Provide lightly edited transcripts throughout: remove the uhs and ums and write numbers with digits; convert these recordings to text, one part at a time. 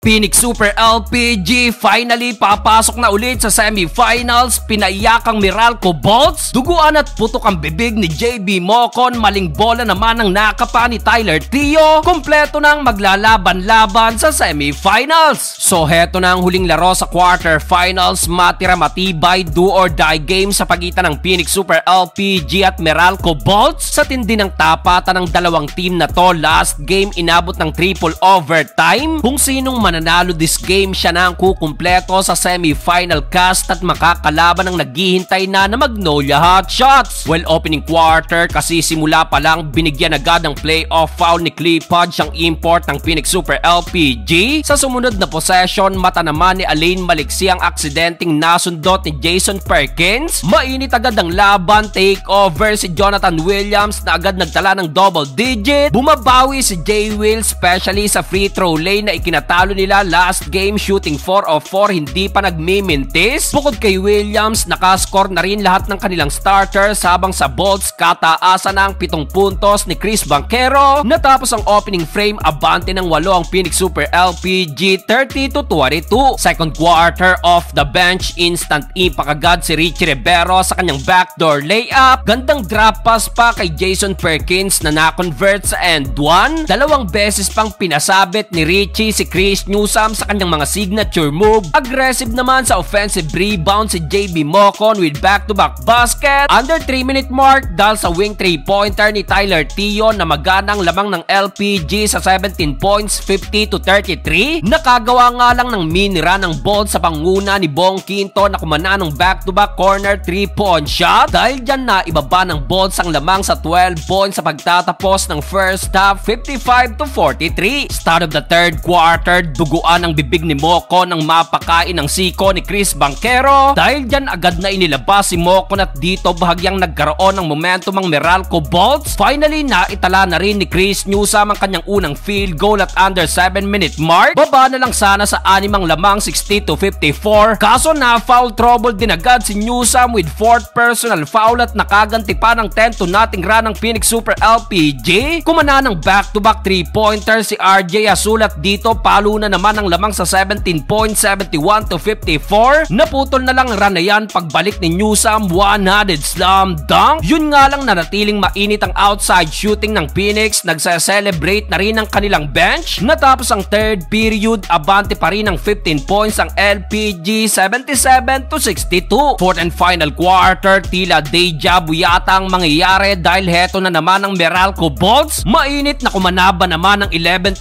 Phoenix Super LPG finally papasok na ulit sa semifinals. Pinaiyakang Meralco Bolts. Duguan at putok ang bibig ni JB Mocon. Maling bola naman ang nakapa ni Tyler Tio. Kompleto nang maglalaban-laban sa semifinals. So heto na ang huling laro sa quarterfinals. Matira matibay do or die game sa pagitan ng Phoenix Super LPG at Meralco Bolts. Sa tindi ng tapatan ng dalawang team na to, last game inabot ng triple overtime. Kung sinong mananalo this game, siya na ang kukumpleto sa semifinal cast at makakalaban ng naghihintay na Magnolia Hotshots. Well, opening quarter kasi simula pa lang binigyan agad ng playoff foul ni Clipodge ang import ng Phoenix Super LPG. Sa sumunod na possession, mata naman ni Alain Maliksi ang aksidenteng nasundot ni Jason Perkins. Mainit agad ang laban, take over si Jonathan Williams na agad nagtala ng double digit. Bumabawi si J. Will, especially sa free throw lane na ikinatalo nila last game, shooting 4 of 4, hindi pa nagmimintis. Bukod kay Williams, nakascore na rin lahat ng kanilang starters, habang sa Bolts kataasan na ang 7 puntos ni Chris Banquero. Natapos ang opening frame, abante ng 8 ang Phoenix Super LPG, 30-22. Second quarter, off the bench, instant impact agad si Richie Rivero sa kanyang backdoor layup. Gandang drop pass pa kay Jason Perkins na na-convert sa end 1. 2 beses pang pinasabit ni Richie si Chris Newsome sa kanyang mga signature move. Aggressive naman sa offensive rebound si JB Mocon with back-to-back basket. Under 3-minute mark dahil sa wing 3-pointer ni Tyler Tio na maganang lamang ng LPG sa 17 points, 50-33. Nakagawa nga lang ng mini run ng Bolts sa panguna ni Bong Quinto na kumana ng back-to-back corner 3-point shot. Dahil dyan na ibaba ng Bolts ang lamang sa 12 points sa pagtatapos ng first half, 55-43. Start of the third quarter, duguan ang bibig ni Mocon ang mapakain ng siko ni Chris Banquero. Dahil dyan agad na inilabas si Mocon at dito bahagyang nagkaroon ng momentum ang Meralco Bolts. Finally, naitala na rin ni Chris Newsome ang kanyang unang field goal at under 7-minute mark. Baba na lang sana sa 6 lamang, 60-54. Kaso na foul trouble din agad si Newsome with 4th personal foul at nakaganti pa ng 10-0 run ng Phoenix Super LPG. Kumana ng back-to-back 3-pointer si RJ Azul at dito palo na naman ang lamang sa 17 points, 71-54. Naputol na lang ang run na yan pagbalik ni Newsome, one-handed slam dunk. Yun nga lang nanatiling mainit ang outside shooting ng Phoenix. Nagsa-celebrate na rin ang kanilang bench. Natapos ang third period, abante pa rin ng 15 points ang LPG, 77-62. Fourth and final quarter, tila deja vu yata ang mangyayari dahil heto na naman ang Meralco Bolts. Mainit na kumanaba naman ang 11-0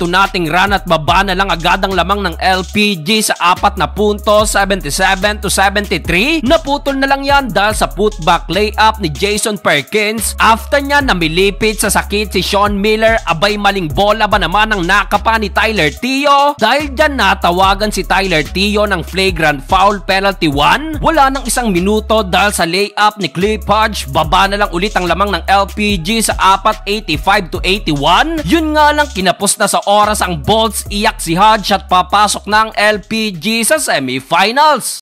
run at baba na lang agad ang lamang ng LPG sa 4 na puntos, 77-73. Naputol na lang yan dahil sa putback layup ni Jason Perkins. After niya namilipit sa sakit si Sean Miller, abay maling bola ba naman ang nakapa ni Tyler Tio. Dahil dyan natawagan si Tyler Tio ng flagrant foul penalty 1. Wala nang 1 minuto dahil sa layup ni Clipodge, baba na lang ulit ang lamang ng LPG sa 4, 85-81. Yun nga lang kinapos na sa oras ang Bolts, iyak si Hodge at papasok ng LPG sa semifinals.